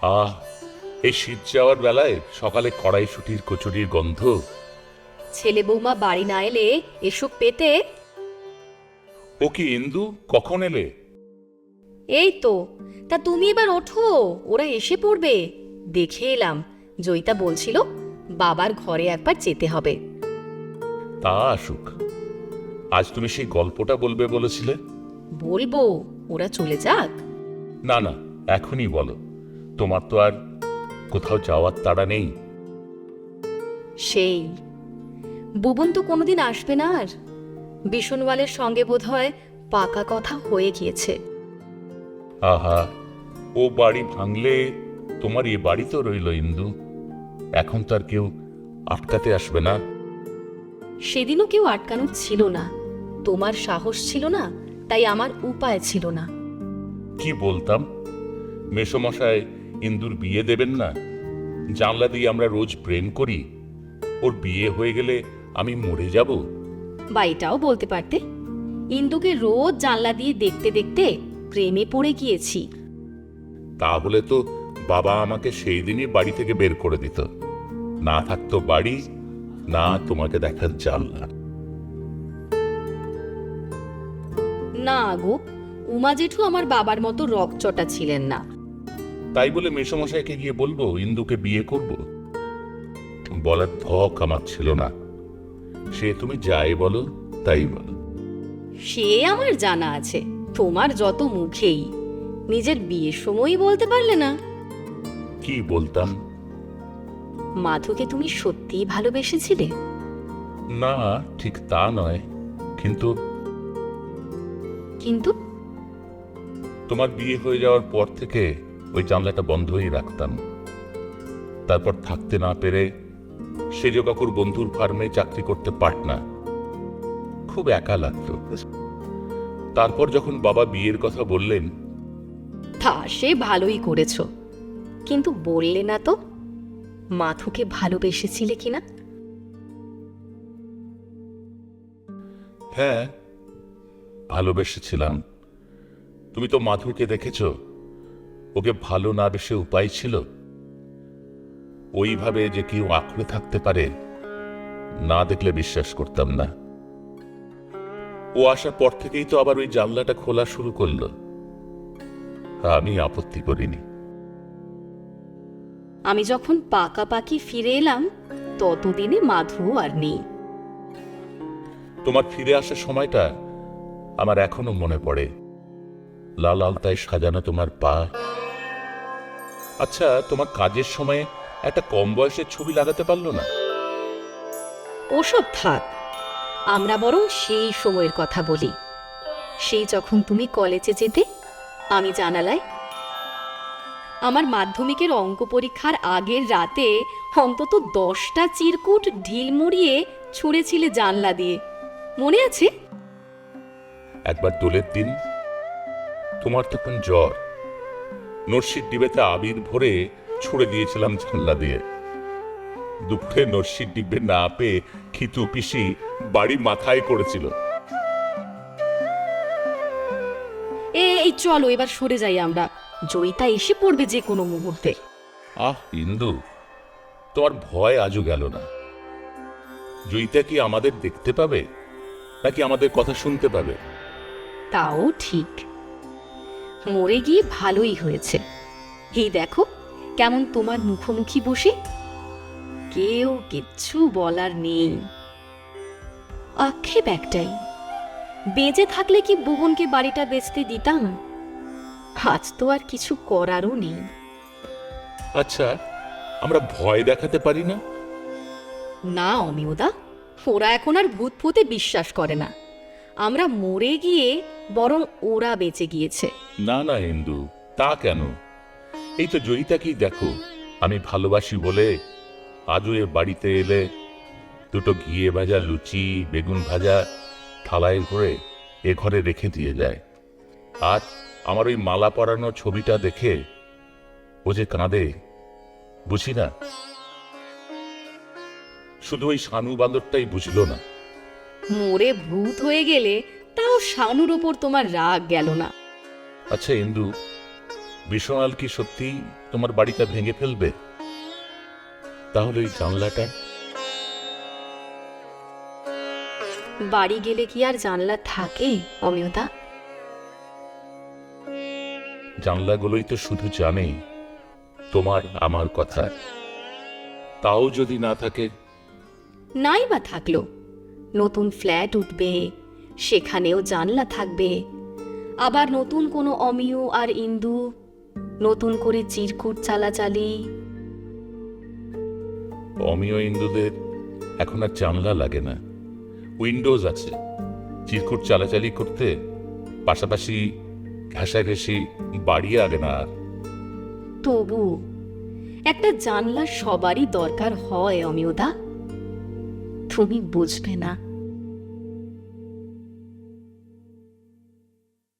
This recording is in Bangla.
আহ, এই শীত যাওয়ার বেলায় সকালে কড়াইশুটির কচুরির গন্ধ। ছেলে বৌমা বাড়ি না এলে এসব পেতে। ও কি ইন্দু, কখন এলে? এই তো। তা তুমি এবার ওঠো, ওরা এসে পড়বে। দেখে এলাম, জয়িতা বলছিল বাবার ঘরে একবার যেতে হবে। তা আসুক। আজ তুমি সেই গল্পটা বলবে বলেছিলে। বলবো, ওরা চলে যাক। না না, এখনই বলো। তোমার তো আর কোথাও যাওয়ার তাড়া নেই। সেই বুবন তো কোনোদিন আসবে না আর। বিশনওয়ালের সঙ্গে বোধহয় পাকা কথা হয়ে গিয়েছে। আহা, ও বাড়ি ভাঙলে তোমার এ বাড়ি তো রইল ইন্দু। এখন তো আর কেউ আটকাতে আসবে না। সেদিনও কেউ আটকানোর ছিল না। তোমার সাহস ছিল না, তাই আমার উপায় ছিল না। কি বলতাম? মেসোমশাই ইন্দুর বিয়ে দেবেন না? জানলা দিয়ে আমরা রোজ প্রেম করি। ওর বিয়ে হয়ে গেলে আমি মরে যাব। বা এটাও বলতে পারতে, ইন্দুকে রোজ জানলা দিয়ে দেখতে দেখতে প্রেমে পড়ে গিয়েছি। তাহলে তো বাবা আমাকে সেই দিনই বাড়ি থেকে বের করে দিত। না থাকতো বাড়ি, না তোমাকে দেখার জানলা। না গো, উমা জেঠু আমার বাবার মতো রকচটা ছিলেন না। তাই বলে মেসোমশাইকে গিয়ে বলবো ইন্দুকে বিয়ে করব? বলার ধক আমার ছিল না। সে তুমি যাই বলো তাই বলো। সে আমার জানা আছে, তোমার যত মুখেই। নিজের বিয়ের সময়ই বলতে পারলে না। কি বলতাম? মাধুকে তুমি সত্যিই ভালোবেসেছিলে? না, ঠিক তা নয়। কিন্তু কিন্তু তোমার বিয়ে হয়ে যাওয়ার পর থেকে ওই জানলাটা বন্ধই রাখতাম। তারপর থাকতে না পেরে সেজ কাকুর বন্ধুর ফার্মে চাকরি করতে পারত না। খুব একা লাগতো। তারপর যখন বাবা বিয়ের কথা বললেন। তা সে ভালোই করেছ, কিন্তু বললে না তো মাথুকে ভালোবেসেছিলে কিনা। হ্যাঁ, ভালোবেসেছিলাম। তুমি তো মাধুকে দেখেছ। ওকে ভালো না বেসে উপায় ছিল? ওইভাবে যে কেউ আঁকড়ে থাকতে পারে, না দেখলে বিশ্বাস করতাম না। ও আসার পর থেকেই তো আবার ওই জানলাটা খোলা শুরু করলো। আমি আপত্তি করিনি। আমি যখন পাকাপাকি ফিরে এলাম, ততদিনে মাধু আর নেই। তোমার ফিরে আসার সময়টা আমার এখনো মনে পড়ে। লাল আলতায় সাজানো তোমার পা। আচ্ছা, তোমার কাজের সময় একটা কম বয়সের ছবি লাগাতে পারলো না? ওসব থাক, আমরা বরং সেই সময়ের কথা বলি। সেই যখন তুমি কলেজে যেতে, আমি জানালায়। আমার মাধ্যমিকের অঙ্ক পরীক্ষার আগের রাতে অন্তত 10টা চিরকুট ঢিল মুড়িয়ে ছুঁড়েছিলে জানলা দিয়ে, মনে আছে? একবার দোলের দিন, তোমার তখন জ্বর। নরসির ডিবেতে আবির ভরে ছুড়ে দিয়েছিলাম জানলা দিয়ে। দুপুরে নরসির ডিবে না পেয়ে খিতু পিসি বাড়ি মাথায় করেছিল। এই চলো এবার সরে যাই আমরা, জয়িতা এসে পড়বে যে কোনো মুহূর্তে। আহ ইন্দু, তোমার ভয় আজও গেল না? জয়িতা কি আমাদের দেখতে পাবে, নাকি আমাদের কথা শুনতে পাবে? তাও ঠিক, মরে গিয়ে ভালোই হয়েছে। এই দেখো কেমন তোমার মুখোমুখি বসে, কেউ কিচ্ছু বলার নেই। আক্ষেপ একটাই, বেঁচে থাকলে কি ভুবনকে বাড়িটা বেচতে দিতাম? আজ তো আর কিছু করারও নেই। আচ্ছা, আমরা ভয় দেখাতে পারি না? না অমিয়দা, ওরা এখন আর ভূত ফুতে বিশ্বাস করে না। আমরা মরে গিয়ে বরং ওরা বেঁচে গিয়েছে। না না ইন্দু, তা কেন? এই তো জয়িতাকেই দেখো। আমি ভালোবাসি বলে আজও এ বাড়িতে এলে দুটো ঘিয়ে ভাজা লুচি, বেগুন ভাজা থালায় করে এ ঘরে রেখে দিয়ে যায়। আর আমার ওই মালা পরানো ছবিটা দেখে ও যে কাঁদে, বুঝি না? শুধু ওই শানু বান্দরটাই বুঝলো না। মরে ভূত হয়ে গেলে তাও শানুর ওপর তোমার রাগ গেল না। আচ্ছা ইন্দু, বিশ্বনাল কি সত্যি তোমার বাড়িটা ভেঙে ফেলবে? তাহলে ওই জানলাটা? বাড়ি গেলে কি আর জানলা থাকে অমিয়দা? জানলাগুলোই তো শুধু জানে তোমার আমার কথা। তাও যদি না থাকে? নাই বা থাকলো, নতুন ফ্ল্যাট উঠবে, সেখানেও জানলা থাকবে। আবার নতুন কোনো অমিয় আর ইন্দু, নতুন করে চিরকুট চালাচালি। অমিয় ইন্দুদের এখন আর জানলা লাগে না, উইন্ডোজ আছে। চিরকুট চালাচালি করতে পাশাপাশি ঘেঁষাঘেঁষি বাড়ি আগে না আর। তবু একটা জানলা সবারই দরকার হয় অমিয়দা। তুমি বুঝবে না।